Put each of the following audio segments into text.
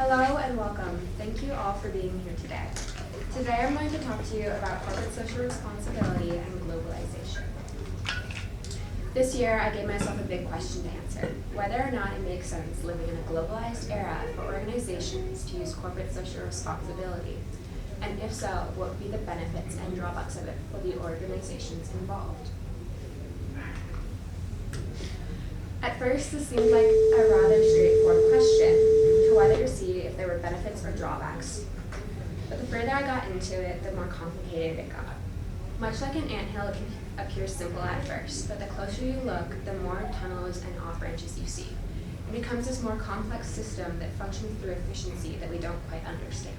Hello and welcome. Thank you all for being here today. Today I'm going to talk to you about corporate social responsibility and globalization. This year I gave myself a big question to answer, whether or not it makes sense living in a globalized era for organizations to use corporate social responsibility, and if so, what would be the benefits and drawbacks of it for the organizations involved. At first, this seemed like a rather straightforward question to whether to see if there were benefits or drawbacks. But the further I got into it, the more complicated it got. Much like an anthill, it can appear simple at first, but the closer you look, the more tunnels and off-branches you see. It becomes this more complex system that functions through efficiency that we don't quite understand.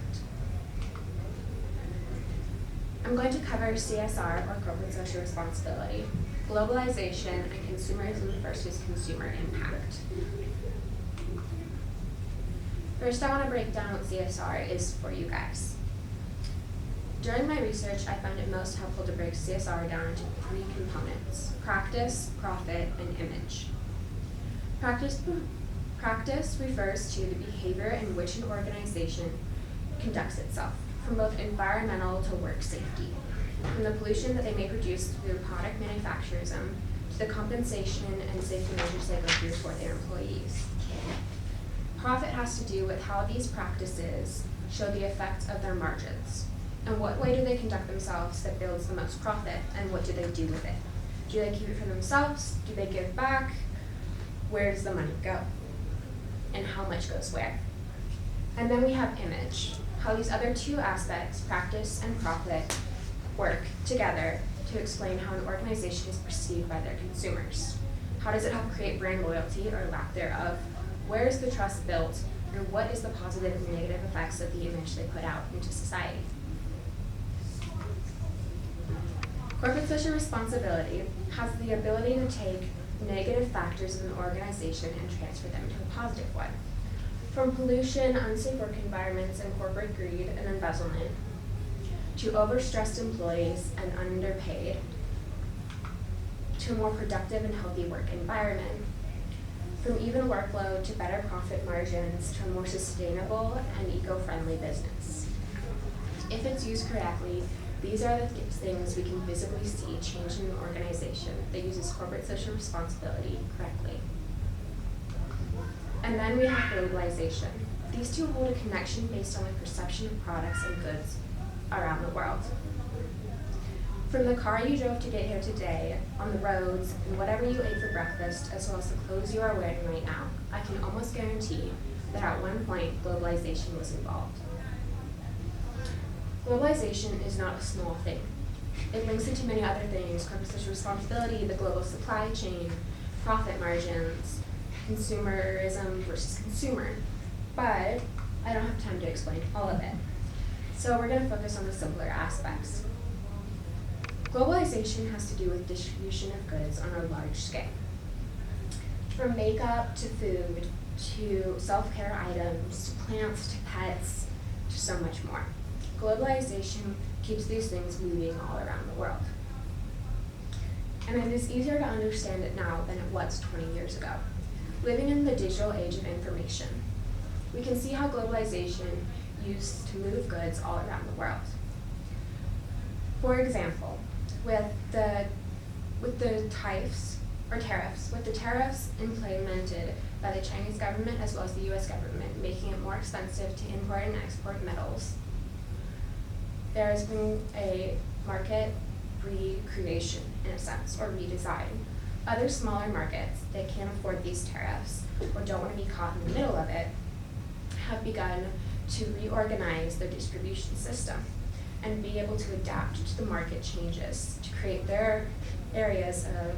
I'm going to cover CSR, or corporate social responsibility, globalization, and consumerism versus consumer impact. First, I want to break down what CSR is for you guys. During my research, I found it most helpful to break CSR down into 3 components: practice, profit, and image. Practice refers to the behavior in which an organization conducts itself, from both environmental to work safety, from the pollution that they may produce through product manufacturism to the compensation and safety measures they go through for their employees. Profit has to do with how these practices show the effects of their margins. In what way do they conduct themselves that builds the most profit, and what do they do with it? Do they keep it for themselves? Do they give back? Where does the money go? And how much goes where? And then we have image, how these other 2 aspects, practice and profit, work together to explain how an organization is perceived by their consumers. How does it help create brand loyalty or lack thereof? Where is the trust built? And what is the positive and negative effects of the image they put out into society? Corporate social responsibility has the ability to take negative factors of an organization and transfer them to a positive one. From pollution, unsafe work environments, and corporate greed and embezzlement, to overstressed employees and underpaid, to a more productive and healthy work environment, from even workload to better profit margins to a more sustainable and eco-friendly business. If it's used correctly, these are the things we can visibly see change in an organization that uses corporate social responsibility correctly. And then we have globalization. These 2 hold a connection based on the perception of products and goods around the world. From the car you drove to get here today, on the roads, and whatever you ate for breakfast, as well as the clothes you are wearing right now, I can almost guarantee that at one point, globalization was involved. Globalization is not a small thing. It links into many other things: corporate social responsibility, the global supply chain, profit margins, consumerism versus consumer. But I don't have time to explain all of it. So we're going to focus on the simpler aspects. Globalization has to do with distribution of goods on a large scale. From makeup to food to self-care items to plants to pets to so much more. Globalization keeps these things moving all around the world. And it is easier to understand it now than it was 20 years ago. Living in the digital age of information, we can see how globalization used to move goods all around the world. For example, with the tariffs implemented by the Chinese government as well as the US government, making it more expensive to import and export metals, there has been a market recreation, in a sense, or redesign. Other smaller markets that can't afford these tariffs or don't want to be caught in the middle of it have begun to reorganize their distribution system and be able to adapt to the market changes to create their areas of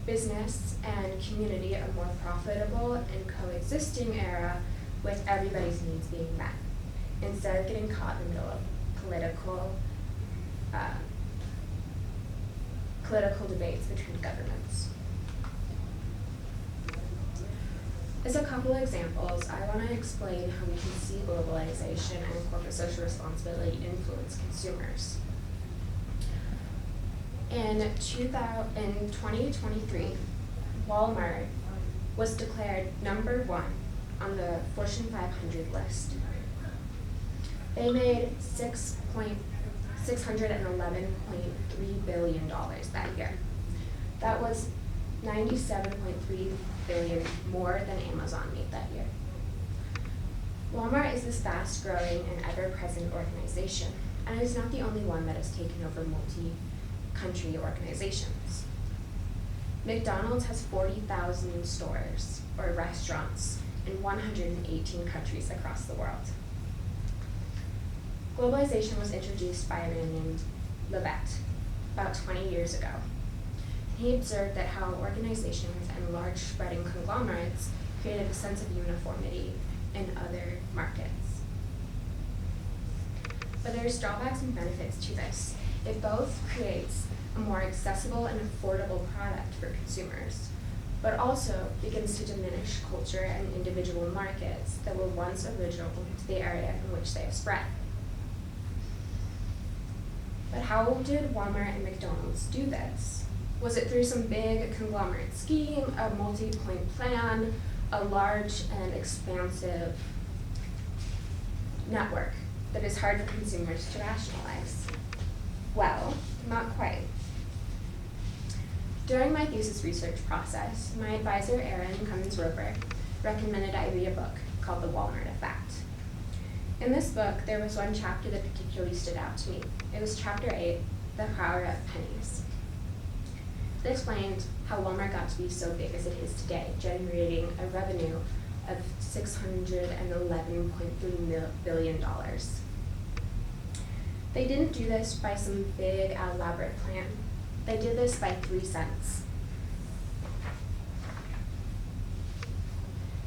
business and community a more profitable and coexisting era with everybody's needs being met, instead of getting caught in the middle of political debates between governments. As a couple examples, I want to explain how we can see globalization and corporate social responsibility influence consumers. In 2023, Walmart was declared #1 on the Fortune 500 list. They made $611.3 billion that year. That was $97.3 billion more than Amazon made that year. Walmart is this fast-growing and ever-present organization, and it is not the only one that has taken over multi-country organizations. McDonald's has 40,000 stores or restaurants in 118 countries across the world. Globalization was introduced by a man named Levitt about 20 years ago. He observed that how organizations and large spreading conglomerates created a sense of uniformity in other markets. But there's drawbacks and benefits to this. It both creates a more accessible and affordable product for consumers, but also begins to diminish culture and individual markets that were once original to the area in which they have spread. But how did Walmart and McDonald's do this? Was it through some big conglomerate scheme, a multi-point plan, a large and expansive network that is hard for consumers to rationalize? Well, not quite. During my thesis research process, my advisor, Erin Cummins-Roper, recommended I read a book called The Walmart Effect. In this book, there was one chapter that particularly stood out to me. It was chapter 8, The Power of Pennies. It explained how Walmart got to be so big as it is today, generating a revenue of $611.3 billion. They didn't do this by some big, elaborate plan. They did this by 3 cents.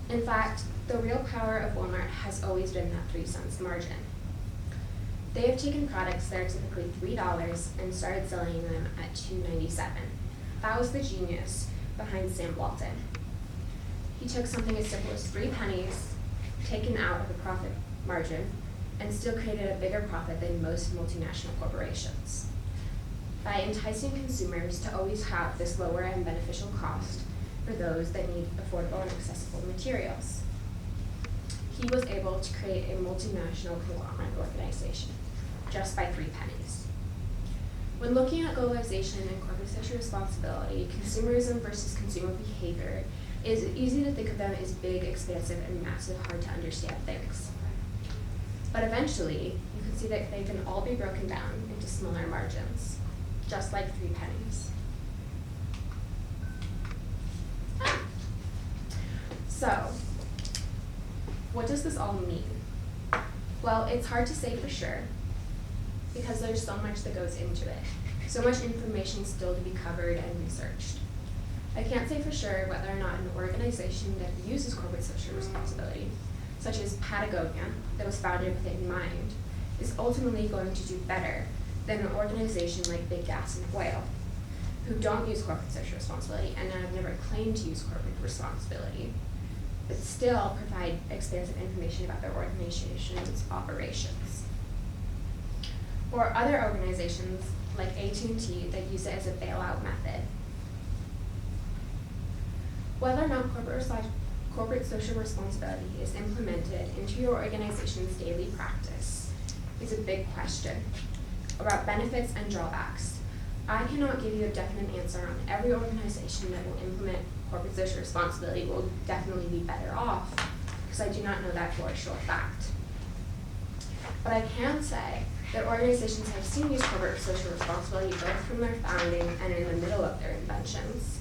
In fact, the real power of Walmart has always been that 3 cents margin. They have taken products that are typically $3 and started selling them at $2.97. That was the genius behind Sam Walton. He took something as simple as 3 pennies, taken out of the profit margin, and still created a bigger profit than most multinational corporations. By enticing consumers to always have this lower and beneficial cost for those that need affordable and accessible materials, he was able to create a multinational conglomerate organization just by 3 pennies. When looking at globalization and corporate social responsibility, consumerism versus consumer behavior, it is easy to think of them as big, expansive, and massive, hard to understand things. But eventually, you can see that they can all be broken down into smaller margins, just like 3 pennies. So, what does this all mean? Well, it's hard to say for sure, because there's so much that goes into it. So much information still to be covered and researched. I can't say for sure whether or not an organization that uses corporate social responsibility, such as Patagonia, that was founded with it in mind, is ultimately going to do better than an organization like Big Gas and Oil, who don't use corporate social responsibility and have never claimed to use corporate responsibility, but still provide expansive information about their organization's operations. Or other organizations like AT&T that use it as a bailout method. Whether or not corporate social responsibility is implemented into your organization's daily practice is a big question about benefits and drawbacks. I cannot give you a definite answer on every organization that will implement corporate social responsibility will definitely be better off, because I do not know that for a sure fact. But I can say that organizations I've seen use corporate social responsibility both from their founding and in the middle of their inventions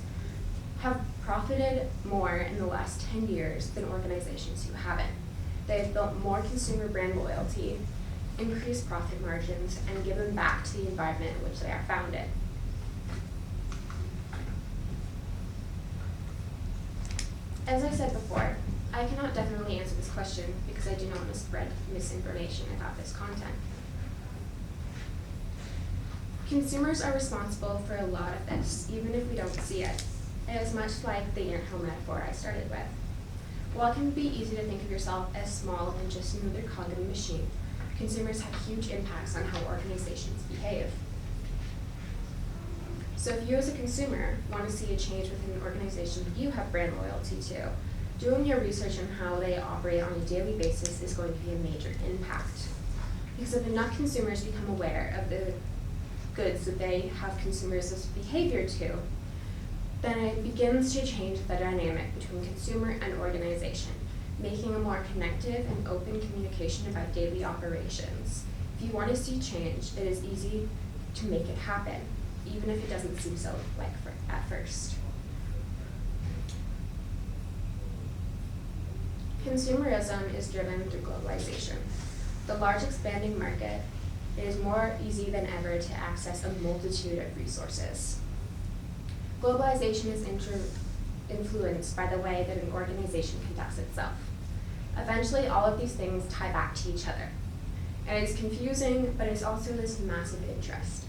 have profited more in the last 10 years than organizations who haven't. They have built more consumer brand loyalty, increased profit margins, and given back to the environment in which they are founded. As I said before, I cannot definitely answer this question because I do not want to spread misinformation about this content. Consumers are responsible for a lot of this, even if we don't see it. It is much like the anthill metaphor I started with. While it can be easy to think of yourself as small and just another cog in the machine, consumers have huge impacts on how organizations behave. So if you as a consumer want to see a change within an organization you have brand loyalty to, Doing your research on how they operate on a daily basis is going to be a major impact. Because if enough consumers become aware of the goods that they have consumerist behavior to, then it begins to change the dynamic between consumer and organization, making a more connected and open communication about daily operations. If you want to see change, it is easy to make it happen, even if it doesn't seem so at first. Consumerism is driven through globalization. The large expanding market, it is more easy than ever to access a multitude of resources. Globalization is influenced by the way that an organization conducts itself. Eventually, all of these things tie back to each other. And it's confusing, but it's also this massive interest.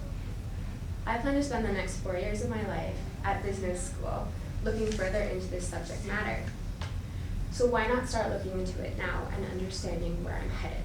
I plan to spend the next 4 years of my life at business school looking further into this subject matter. So why not start looking into it now and understanding where I'm headed?